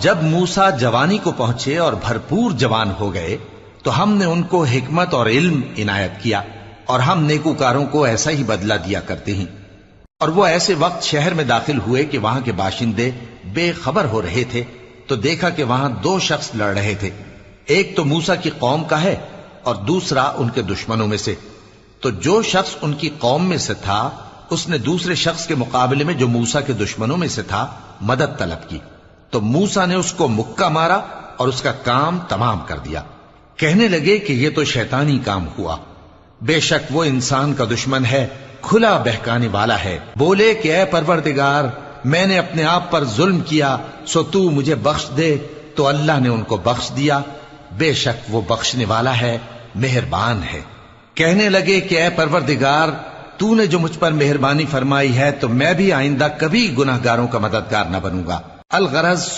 जब मूसा जवानी को पहुंचे और भरपूर जवान हो गए तो हमने उनको हिकमत और इल्म इनायत किया, और हम नेकूकारों को ऐसा ही बदला दिया करते हैं। और वो ऐसे वक्त शहर में दाखिल हुए कि वहां के बाशिंदे बेखबर हो रहे थे, तो देखा कि वहां दो शख्स लड़ रहे थे। एक तो मूसा की कौम का है और दूसरा उनके दुश्मनों में से। तो जो शख्स उनकी कौम में से था उसने दूसरे शख्स के मुकाबले में जो मूसा के दुश्मनों में से था मदद तलब की, तो मूसा ने उसको मुक्का मारा और उसका काम तमाम कर दिया। कहने लगे कि यह तो शैतानी काम हुआ, बेशक वो इंसान का दुश्मन है, खुला बहकाने वाला है। बोले कि ऐ परवरदिगार, मैंने अपने आप पर जुल्म किया, सो तू मुझे बख्श दे। तो अल्लाह ने उनको बख्श दिया, बेशक वो बख्शने वाला है, मेहरबान है। कहने लगे कि ऐ परवरदिगार, तूने जो मुझ पर मेहरबानी फरमाई है तो मैं भी आइंदा कभी गुनाहगारों का मददगार न बनूंगा। अलगरज